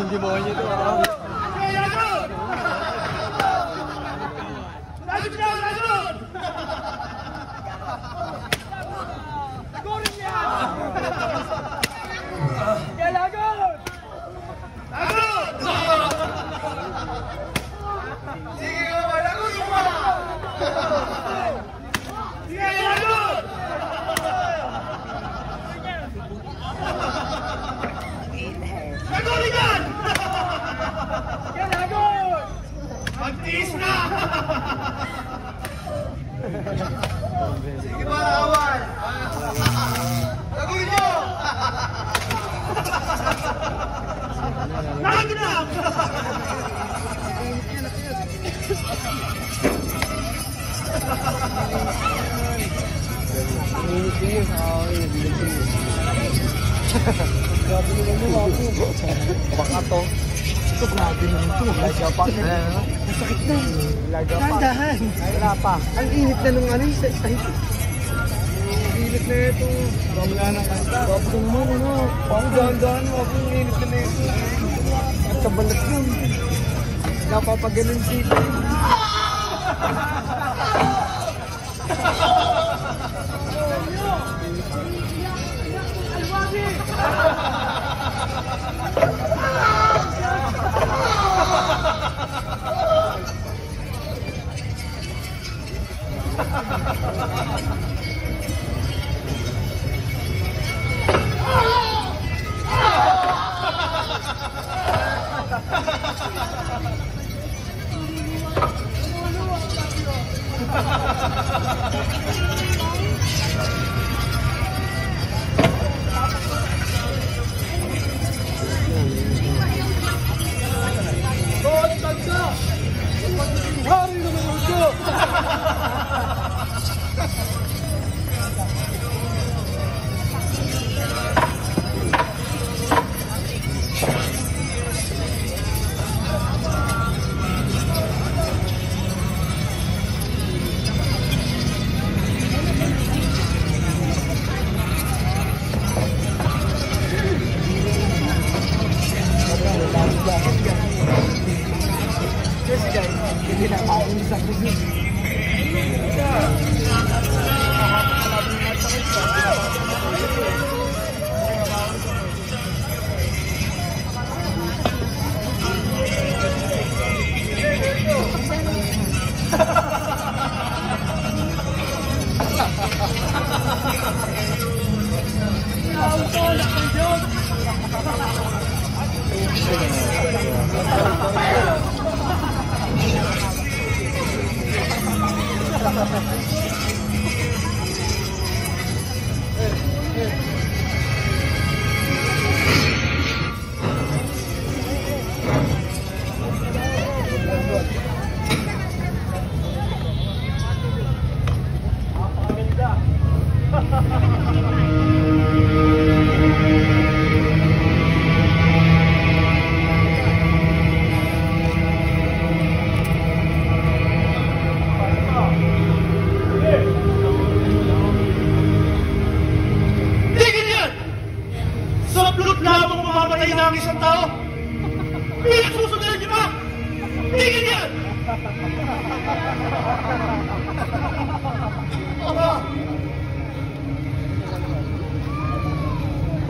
Hindi mo niya ito. Magtiis na! Sige ba, awan? Laguin nyo! Naginap! Grabe naman yung ako. Baka to. Ito grabe naman ito. Laga pa. Masakit na. Laga pa. Dahan. Wala pa. Ang init na nung ano. Ang init na ito. Wala na kanta. Grabe naman ano. Pang dahan-dahan mo. Ang init na ito. At sa balat yun. Napapaganon dito. ng isang tao. Pinagsusunod niyo ba? Tingin yan!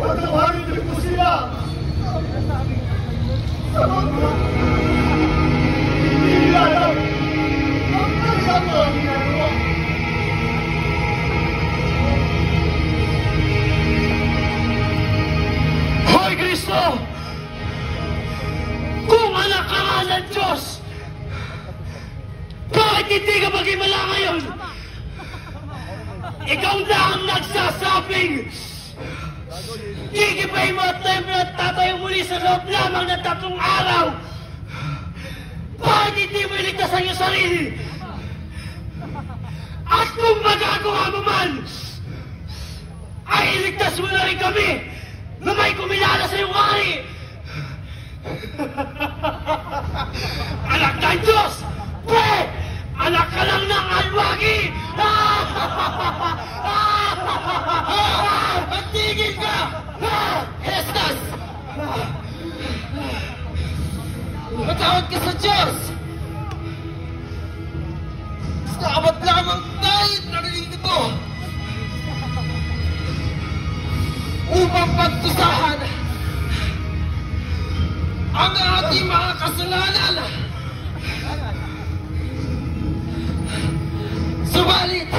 Patawarin niyo po sila! Hindi nila alam ang kasama ang ginagawa. Hoy Kristo! Kung anak ka nga ng Diyos, bakit hindi ka mag-imala ngayon? Ikaw na ang nagsasabing gigibay mo at templo at tatayo muli sa loob lamang ng 3 araw. Bakit hindi mo iligtas ang iyong sarili? At kung magagawa mo man, Iligtas mo na rin kami na may kumilala sa iyong hari! Anak ng Diyos! Pre! Anak ka lang ng alwagi! Magtigil ka! Estas! Matawad ka sa Diyos! Sabat lamang tayo narinig ito upang pagtusahan ang ating mga kasalanan. Subalit,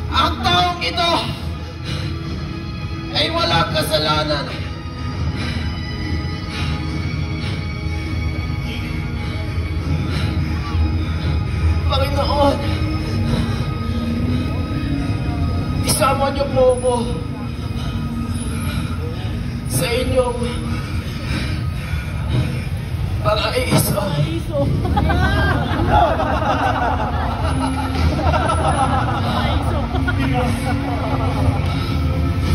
ang taong ito ay walang kasalanan. Panginoon, isama niyo po ako sa inyong paraiso.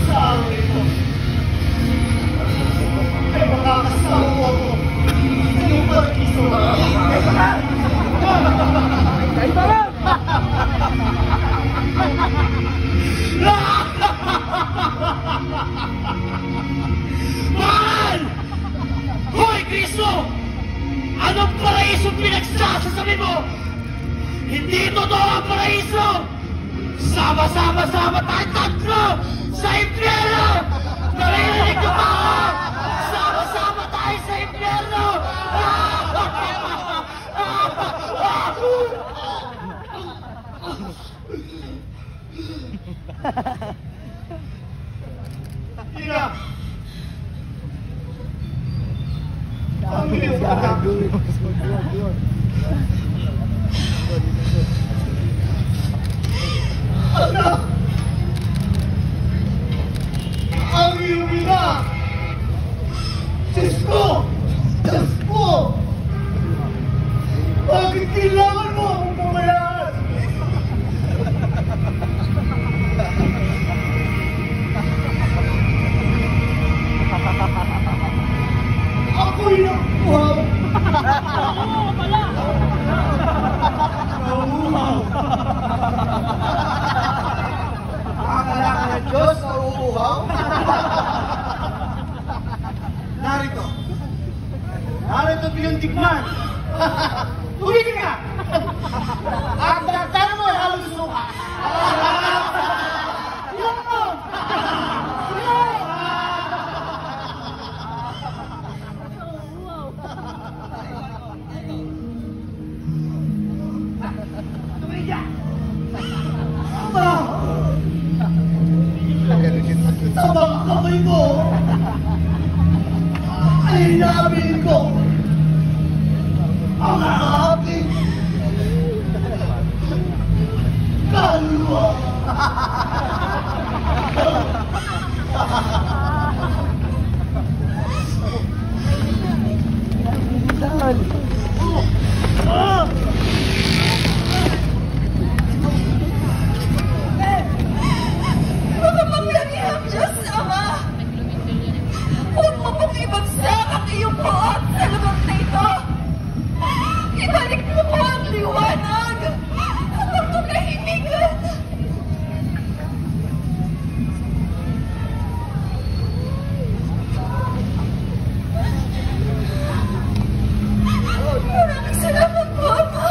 Saan ito? Ay makakasawa ko. Yung paraiso. Ay parang! Mahal! Hoy, Kristo! Anong paraiso pinagsasasabi mo? Hindi totoo ang paraiso! Sama-sama tayo tatlo sa impyerno! Naririnig ko ba ako? Sama-sama tayo sa impyerno! Ina! Ang iyong anak! Anak! Ang iyong ina! Diyos ko! Diyos ko! Bakit kailangan mo akong pabayaan? Ako'y nakuhaw! Oo, pala! Nauuhaw! Akala ka na Diyos na uuhaw? Narito! Narito pinuntikman! Tumigil ka! Ang tara mo ay halos suka! Ilang mo! Sa mga kamay ko ay namin ko ang aking kaluluwa. Makapangyarihang Diyos, Ama! Huwag mo pong ibagsak ang iyong buhat sa lugar na ito! Ibalik mo po ang liwanag at ang katahimikan! Maraming salamat po, Ama!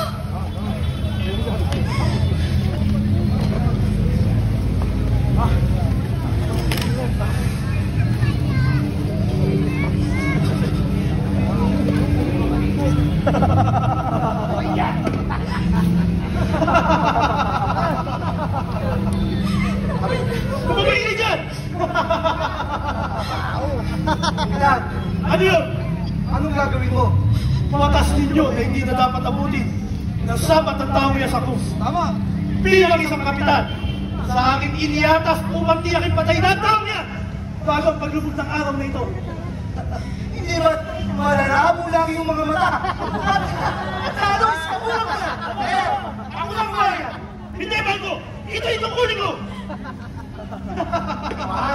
Kumagay ka dyan! Dad, Ano yun? anong gagawin mo? Patas ninyo na hindi na dapat abutin ng sabat ng tao niya sa krus. Tama! Bilang isang kapitan, sa akin iniatas upang tiyakin patay na ang tao niya bago ang paglubog ng araw na ito. Hindi ba malalabo lang yung mga mata? At halos kamulang ka na! Ako lang kaya! Hindi, Marco! Ito kunin ko! Mahal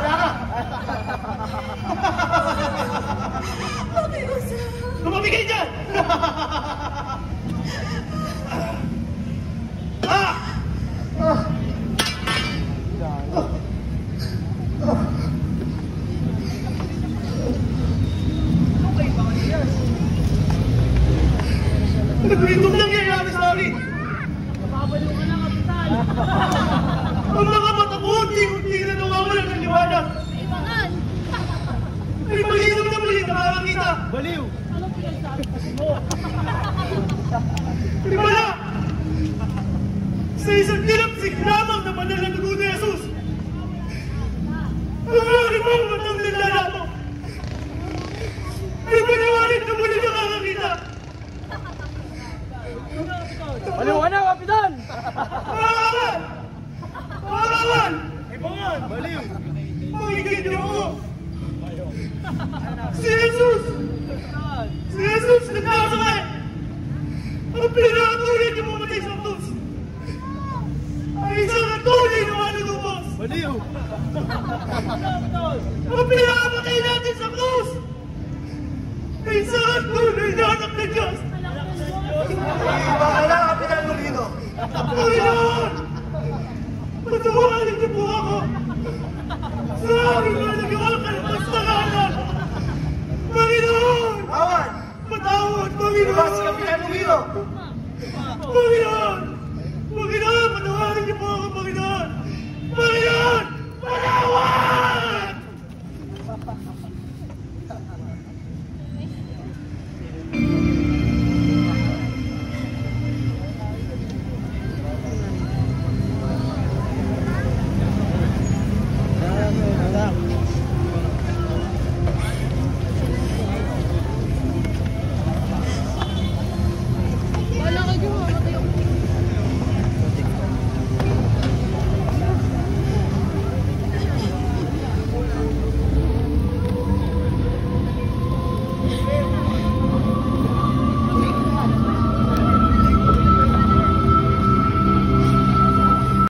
Baliw! Wala! Sa isang nilamsik lamang na banal na dugo ni Jesus, ang aking mga matang nilalabo ay paniwalit na muli nakakakita. Baliw ka na, Kapitan! Pangalan! Pangalan! Ibangan! Baliw! Pakinggan niyo ako! Si Jesus! Si Jesus na nasakay! Ang pinakatunay niyo pumatay sa krus ay isang katunay na manunubos! Baliw! Ang pinakamatay natin sa krus ay isang katunay na anak ng Diyos! Bakala, Kapitan Molino! Ang